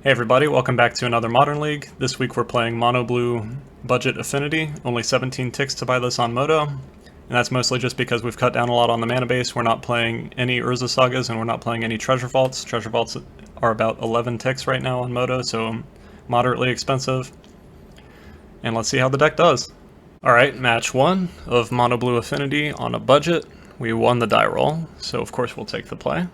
Hey everybody, welcome back to another Modern League. This week we're playing Mono Blue Budget Affinity. Only 17 ticks to buy this on Moto. And that's mostly just because we've cut down a lot on the mana base. We're not playing any Urza Sagas and we're not playing any Treasure Vaults. Treasure Vaults are about 11 ticks right now on Moto, so moderately expensive. And let's see how the deck does. Alright, match 1 of Mono Blue Affinity on a budget. We won the die roll, so of course we'll take the play.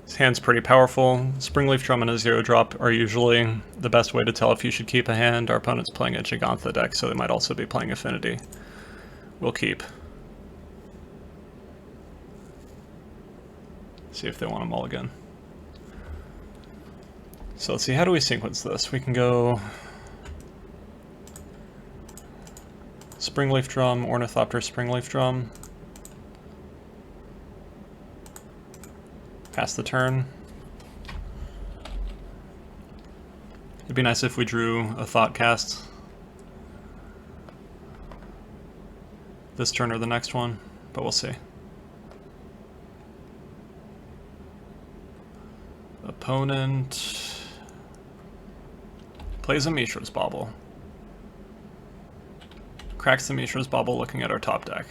His hand's pretty powerful. Springleaf Drum and a 0-drop are usually the best way to tell if you should keep a hand. Our opponent's playing a Jegantha deck, so they might also be playing Affinity. We'll keep. See if they want a mulligan. So let's see, how do we sequence this? We can go Springleaf Drum, Ornithopter, Springleaf Drum. Pass the turn. It'd be nice if we drew a Thought Cast this turn or the next one, but we'll see. Opponent plays a Mishra's Bauble. Cracks the Mishra's Bauble looking at our top deck.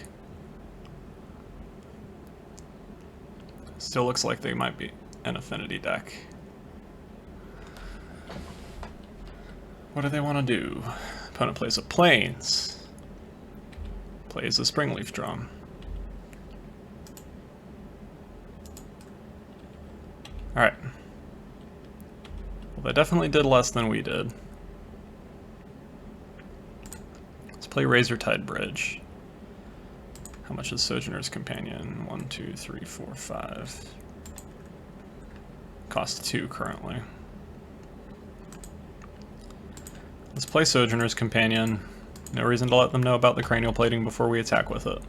Still looks like they might be an Affinity deck. What do they want to do? Opponent plays a Plains. Plays a Springleaf Drum. Alright. Well, they definitely did less than we did. Let's play Razortide Bridge. How much is Sojourner's Companion? 1, 2, 3, 4, 5. Costs 2 currently. Let's play Sojourner's Companion. No reason to let them know about the cranial plating before we attack with it.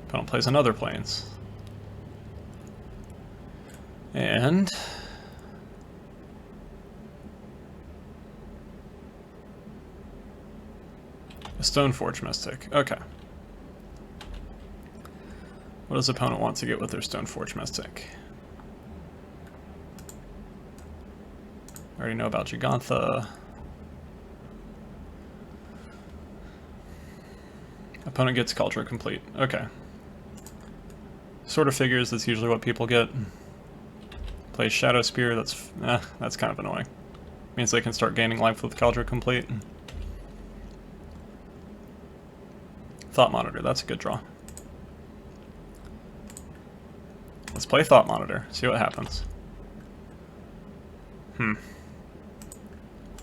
Opponent plays another Plains. And a Stoneforge Mystic. Okay. What does opponent want to get with their Stoneforge Mystic? I already know about Jegantha. Opponent gets Kaldra Complete. Okay. Sort of figures that's usually what people get. Plays Shadow Spear, that's kind of annoying. Means they can start gaining life with Kaldra Complete. Thought Monitor, that's a good draw. Let's play Thought Monitor, see what happens.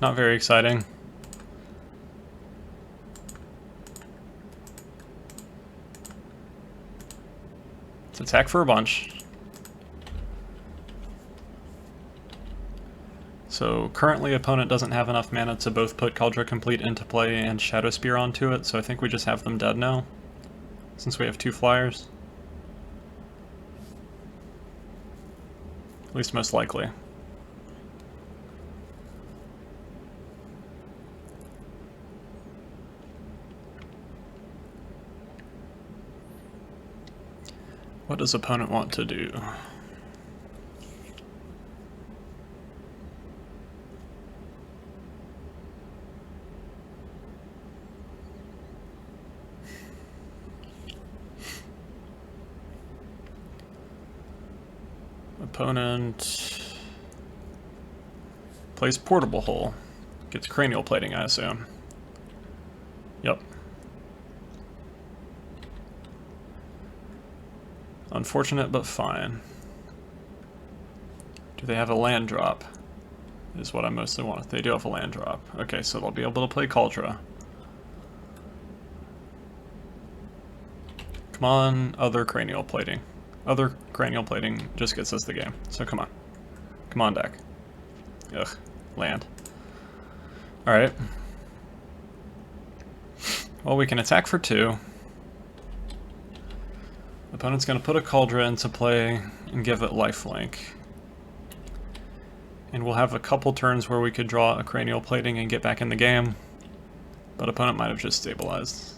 Not very exciting. Let's attack for a bunch. So currently opponent doesn't have enough mana to both put Kaldra Complete into play and Shadow Spear onto it, so I think we just have them dead now, since we have 2 flyers. At least most likely. What does opponent want to do? Opponent plays Portable Hole. Gets Cranial Plating, I assume. Yep. Unfortunate, but fine. Do they have a land drop? Is what I mostly want. They do have a land drop. Okay, so they'll be able to play Kaldra. Come on, other Cranial Plating. Other Cranial Plating just gets us the game, so come on. Come on, deck. Ugh, land. Alright. Well, we can attack for 2. Opponent's going to put a Kaldra into play and give it lifelink. And we'll have a couple turns where we could draw a cranial plating and get back in the game, but opponent might have just stabilized.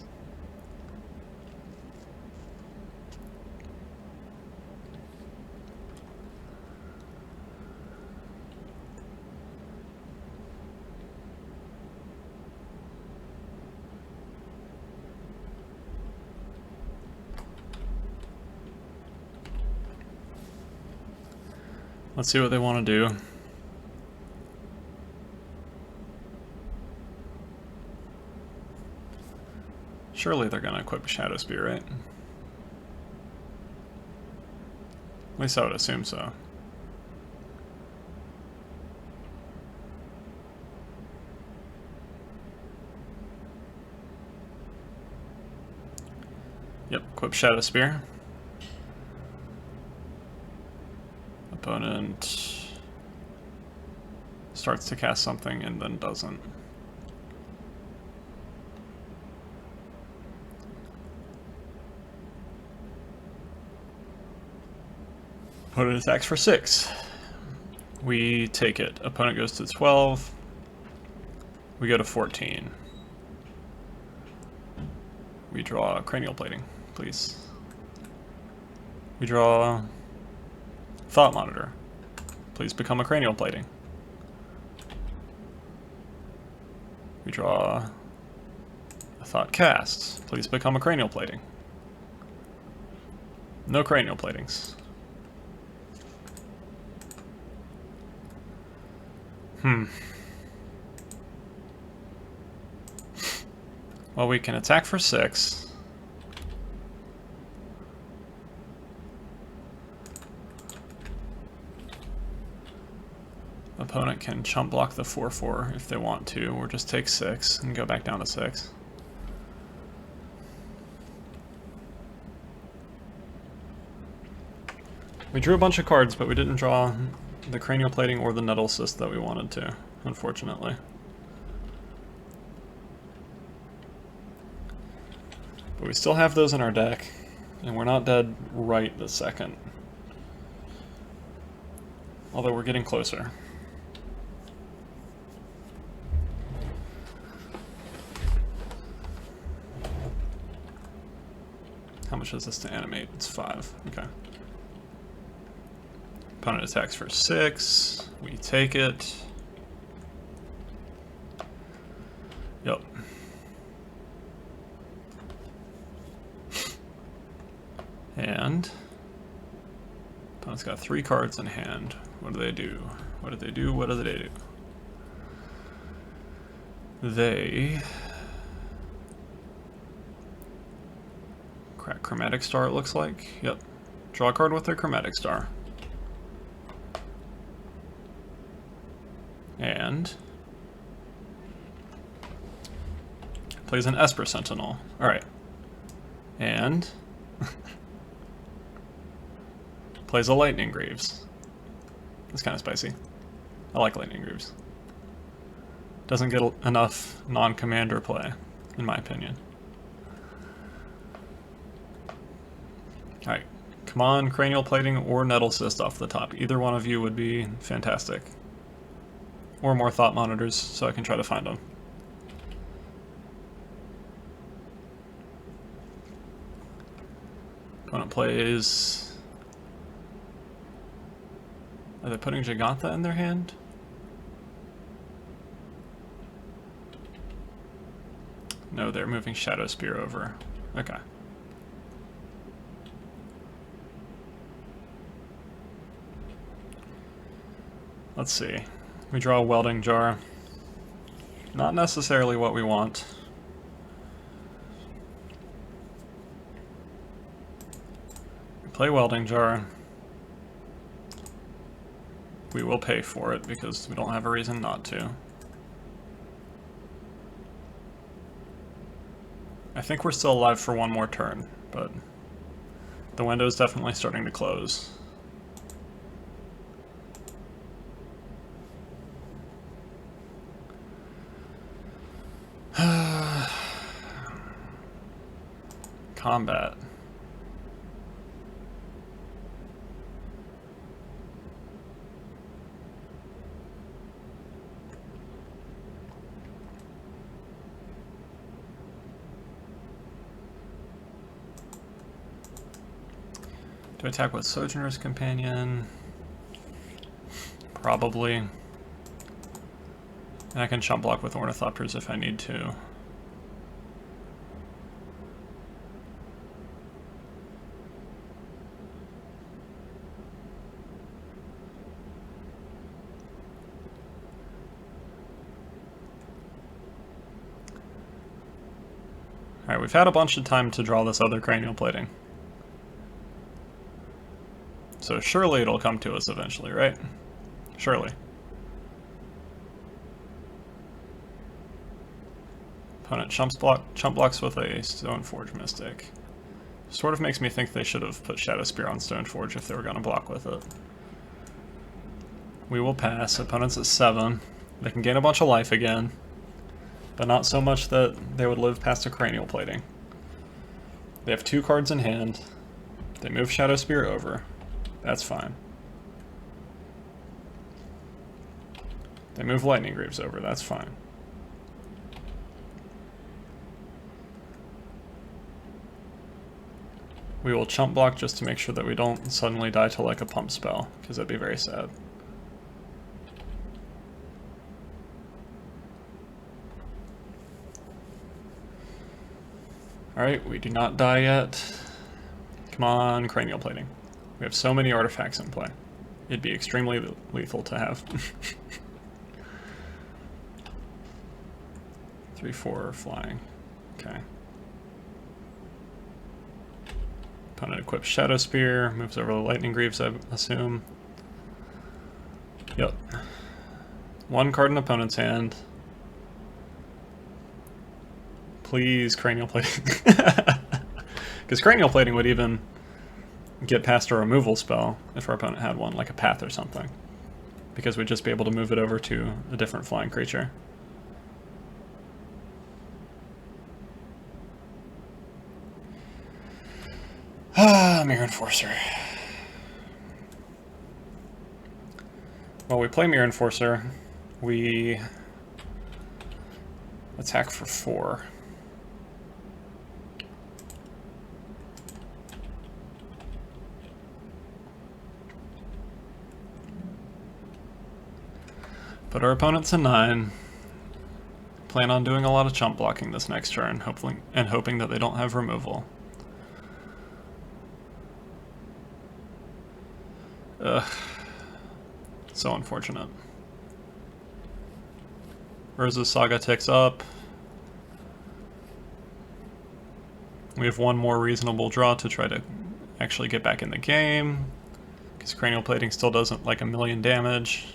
Let's see what they want to do. Surely they're going to equip Shadow Spear, right? At least I would assume so. Yep, equip Shadow Spear. Opponent starts to cast something and then doesn't. Opponent attacks for 6. We take it. Opponent goes to 12. We go to 14. We draw cranial plating, please. We draw Thought Monitor. Please become a cranial plating. We draw a Thought Cast. Please become a cranial plating. No cranial platings. Well, we can attack for 6. Opponent can chump block the 4/4 if they want to, or just take 6 and go back down to 6. We drew a bunch of cards, but we didn't draw the cranial plating or the nettle cyst that we wanted to, unfortunately. But we still have those in our deck, and we're not dead right this second. Although we're getting closer. How much is this to animate? It's 5. Okay. Opponent attacks for 6. We take it. Yep. And opponent's got 3 cards in hand. What do they do? What do they do? What do they do? They crack Chromatic Star, it looks like. Yep. Draw a card with their Chromatic Star. And plays an Esper Sentinel. Alright. And plays a Lightning Greaves. That's kind of spicy. I like Lightning Greaves. Doesn't get enough non-commander play, in my opinion. Alright. Come on, Cranial Plating or Nettle Cyst off the top. Either one of you would be fantastic. Or more Thought Monitors, so I can try to find them. Opponent plays... Are they putting Jegantha in their hand? No, they're moving Shadow Spear over. Okay. Let's see. We draw a Welding Jar. Not necessarily what we want. We play Welding Jar. We will pay for it because we don't have a reason not to. I think we're still alive for one more turn, but the window is definitely starting to close. Combat. Do I attack with Sojourner's Companion? Probably. And I can chump block with Ornithopters if I need to. Alright, we've had a bunch of time to draw this other Cranial Plating. So surely it'll come to us eventually, right? Surely. Opponent chump blocks with a Stoneforge Mystic. Sort of makes me think they should have put Shadow Spear on Stoneforge if they were going to block with it. We will pass. Opponent's at 7. They can gain a bunch of life again, but not so much that they would live past a Cranial Plating. They have 2 cards in hand. They move Shadow Spear over. That's fine. They move Lightning Greaves over. That's fine. We will chump block just to make sure that we don't suddenly die to like a pump spell, because that'd be very sad. Alright, we do not die yet. Come on, Cranial Plating. We have so many artifacts in play. It'd be extremely lethal to have. 3/4 flying. Okay. Opponent equips Shadow Spear, moves over the Lightning Greaves, I assume. Yep. 1 card in opponent's hand. Please, Cranial Plating. Because Cranial Plating would even get past a removal spell if our opponent had one, like a Path or something. Because we'd just be able to move it over to a different flying creature. Mirror Enforcer. Well, we play Mirror Enforcer. We attack for 4. But our opponent's a 9. Plan on doing a lot of chump blocking this next turn, hoping that they don't have removal. Ugh. So unfortunate. Urza's Saga ticks up. We have 1 more reasonable draw to try to actually get back in the game, because Cranial Plating still doesn't like 1,000,000 damage.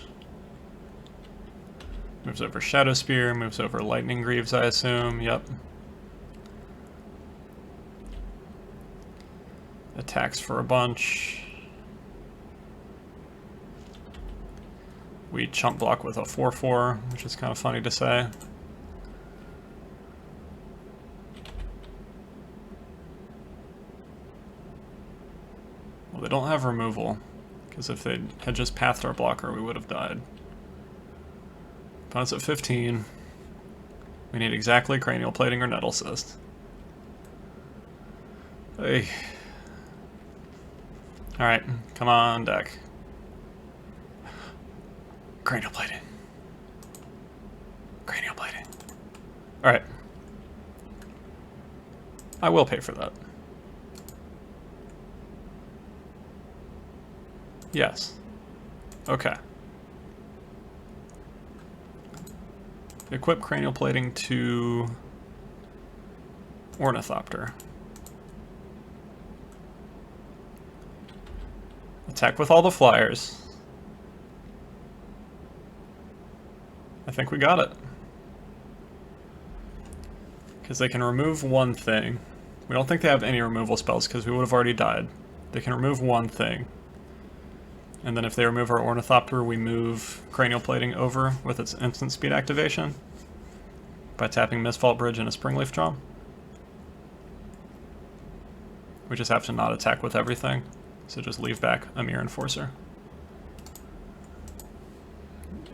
Moves over Shadow Spear, moves over Lightning Greaves, I assume. Yep. Attacks for a bunch. We chump block with a 4/4, which is kind of funny to say. Well, they don't have removal, because if they had just pathed our blocker, we would have died. Opponent's at 15. We need exactly Cranial Plating or Nettle Cyst. Hey. Alright, come on, deck. Cranial Plating. Cranial Plating. Alright. I will pay for that. Yes. Okay. Equip Cranial Plating to Ornithopter. Attack with all the flyers. I think we got it. Because they can remove 1 thing. We don't think they have any removal spells because we would have already died. They can remove 1 thing. And then if they remove our Ornithopter, we move Cranial Plating over with its instant speed activation by tapping Mistvault Bridge and a Springleaf Drum. We just have to not attack with everything, so just leave back a Mirror Enforcer.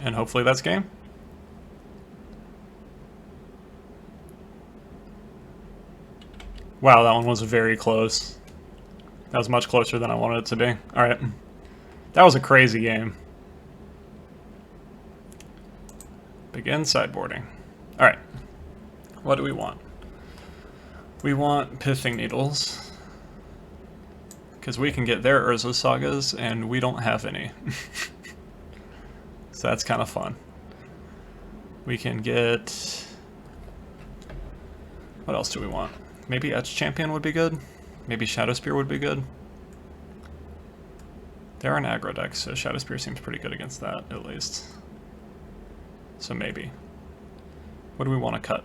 And hopefully that's game. Wow, that one was very close. That was much closer than I wanted it to be. Alright. That was a crazy game. Begin sideboarding. Alright. What do we want? We want Pithing Needles. Because we can get their Urza Sagas, and we don't have any. So that's kind of fun. We can get... What else do we want? Maybe Etch Champion would be good? Maybe Shadow Spear would be good? They're an aggro deck, so Shadow Spear seems pretty good against that, at least. So maybe. What do we want to cut?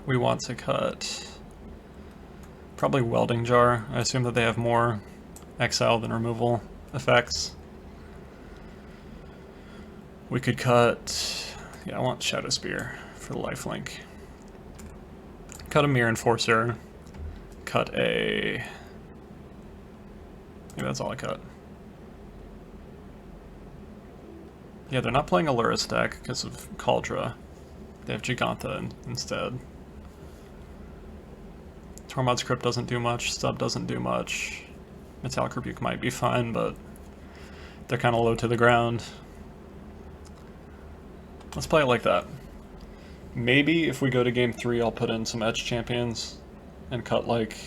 We want to cut... probably Welding Jar. I assume that they have more exile than removal effects. We could cut... yeah, I want Shadow Spear for the lifelink. Cut a Mirror Enforcer. Cut a... maybe that's all I cut. Yeah, they're not playing a Lurrus deck because of Kaldra. They have Giganta instead. Tormod's Crypt doesn't do much, Stub doesn't do much. Metallic Rebuke might be fine, but they're kind of low to the ground. Let's play it like that. Maybe if we go to game 3, I'll put in some Etch Champions and cut like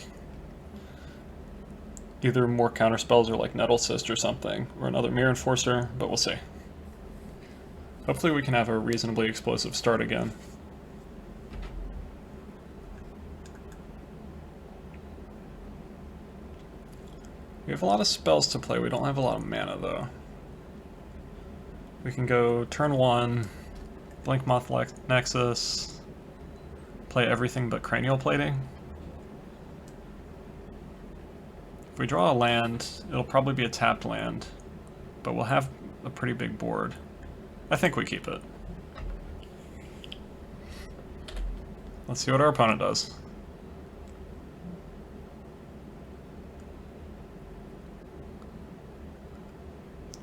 either more counterspells or like Nettle Cyst or something, or another Mirror Enforcer, but we'll see. Hopefully we can have a reasonably explosive start again. We have a lot of spells to play, we don't have a lot of mana though. We can go turn 1, Blink Moth Nexus, play everything but Cranial Plating. If we draw a land, it'll probably be a tapped land, but we'll have a pretty big board. I think we keep it. Let's see what our opponent does.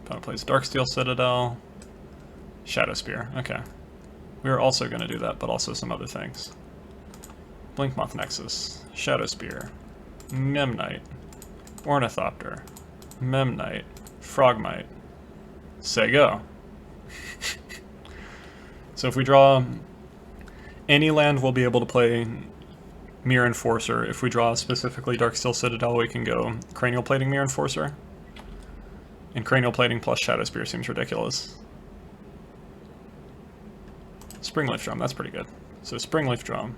Opponent plays Darksteel Citadel, Shadow Spear. Okay. We are also going to do that, but also some other things. Blink Moth Nexus, Shadow Spear, Memnite, Ornithopter, Memnite, Frogmite. Say go. So if we draw any land, we'll be able to play Mirror Enforcer. If we draw specifically Darksteel Citadel, we can go Cranial Plating Mirror Enforcer. And Cranial Plating plus Shadow Spear seems ridiculous. Springleaf Drum, that's pretty good. So Springleaf Drum.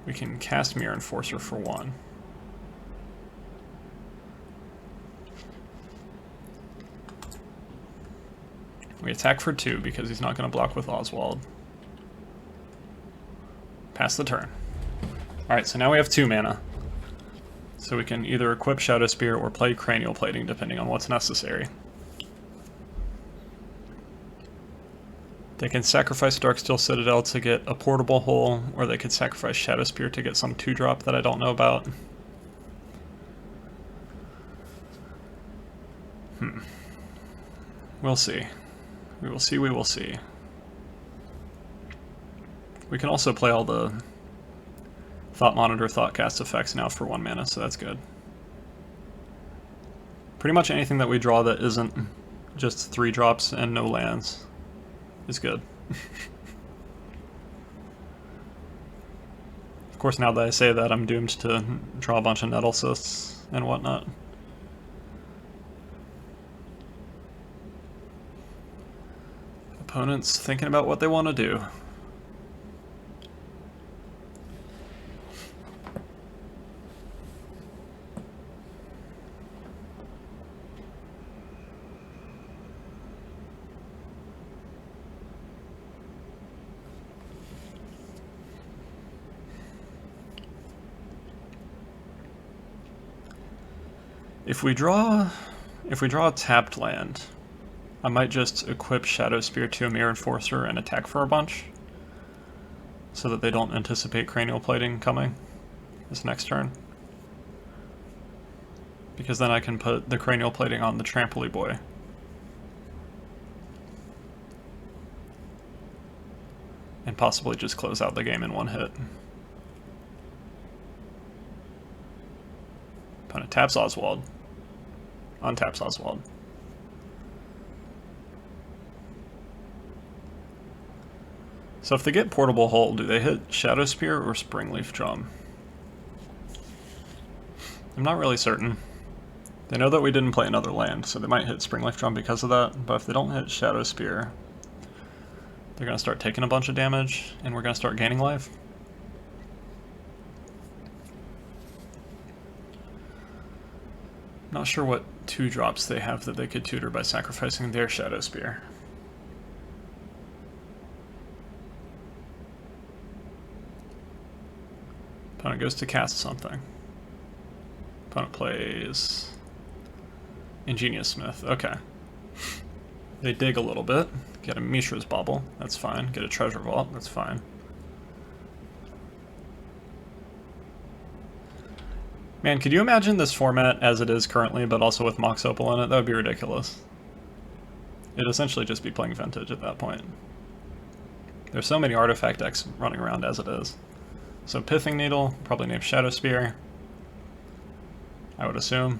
We can cast Mirror Enforcer for 1. We attack for 2 because he's not going to block with Oswald. Pass the turn. Alright, so now we have 2 mana. So we can either equip Shadow Spear or play Cranial Plating depending on what's necessary. They can sacrifice Darksteel Citadel to get a portable hole, or they could sacrifice Shadow Spear to get some 2-drop that I don't know about. We'll see. We will see, we will see. We can also play all the Thought Monitor, Thoughtcast effects now for 1 mana, so that's good. Pretty much anything that we draw that isn't just 3 drops and no lands is good. Of course, now that I say that, I'm doomed to draw a bunch of Nettle Cysts and whatnot. Opponent's thinking about what they want to do. If we draw a tapped land, I might just equip Shadow Spear to a Mirror Enforcer and attack for a bunch, so that they don't anticipate Cranial Plating coming this next turn. Because then I can put the Cranial Plating on the Trampoly Boy. And possibly just close out the game in 1 hit. Taps Oswald. Untaps Oswald. So if they get Portable Hull, do they hit Shadow Spear or Springleaf Drum? I'm not really certain. They know that we didn't play another land, so they might hit Springleaf Drum because of that, but if they don't hit Shadow Spear, they're going to start taking a bunch of damage, and we're going to start gaining life. Not sure what 2-drops they have that they could tutor by sacrificing their Shadow Spear. Opponent goes to cast something. Opponent plays Ingenious Smith. Okay. They dig a little bit. Get a Mishra's Bauble. That's fine. Get a Treasure Vault. That's fine. Man, could you imagine this format as it is currently, but also with Mox Opal in it? That would be ridiculous. It'd essentially just be playing Vintage at that point. There's so many artifact decks running around as it is. So Pithing Needle, probably named Shadow Spear, I would assume.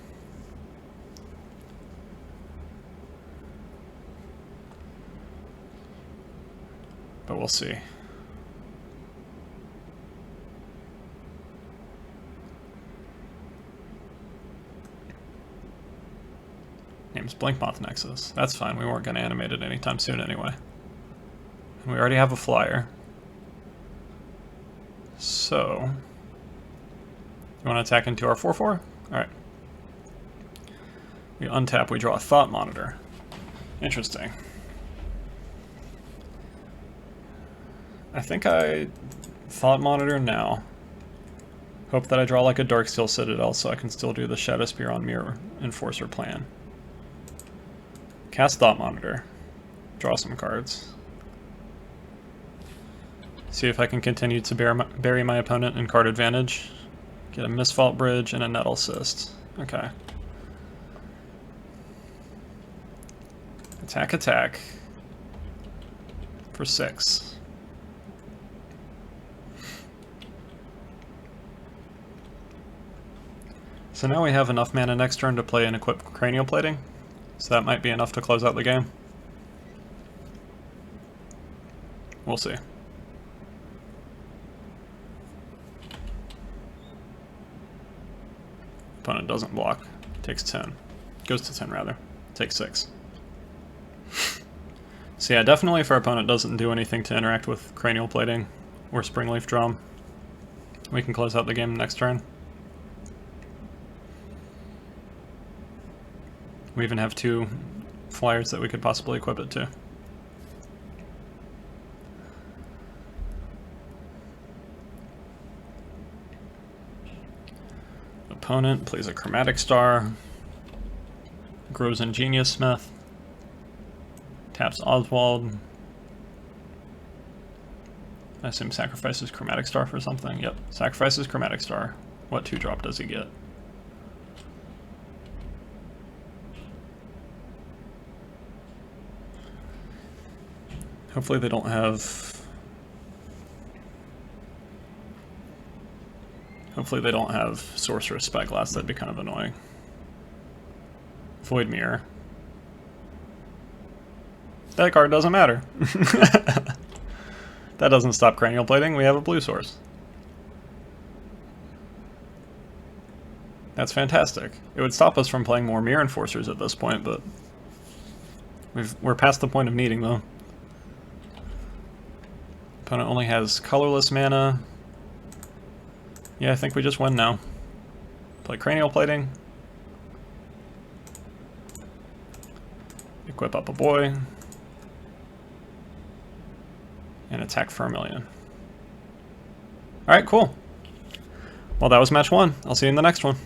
But we'll see. Name's Blinkmoth Nexus. That's fine, we weren't going to animate it anytime soon anyway. And we already have a flyer. So, you want to attack into our 4/4? Alright. We untap, we draw a Thought Monitor. Interesting. I think I Thought Monitor now. Hope that I draw like a Darksteel Citadel so I can still do the Shadow Spear on Mirror Enforcer plan. Cast Thought Monitor. Draw some cards. See if I can continue to bury my opponent in card advantage. Get a Mistvault Bridge and a Nettle Cyst. Okay. Attack, attack. For 6. So now we have enough mana next turn to play and equip Cranial Plating. So that might be enough to close out the game. We'll see. Opponent doesn't block. Takes 10. Goes to 10 rather. Takes 6. So yeah, definitely if our opponent doesn't do anything to interact with Cranial Plating or Springleaf Drum, we can close out the game next turn. We even have 2 flyers that we could possibly equip it to. Opponent plays a Chromatic Star, grows Ingenious Smith, taps Oswald. I assume sacrifices Chromatic Star for something. Yep, sacrifices Chromatic Star. What 2-drop does he get? Hopefully they don't have... Hopefully they don't have Sorcerous Spyglass, that'd be kind of annoying. Void Mirror. That card doesn't matter. That doesn't stop Cranial Plating, we have a blue source. That's fantastic. It would stop us from playing more Mirror Enforcers at this point, but... we're past the point of needing them. Opponent only has colorless mana. Yeah, I think we just win now. Play Cranial Plating. Equip up a boy. And attack for 1,000,000. Alright, cool. Well, that was match 1. I'll see you in the next one.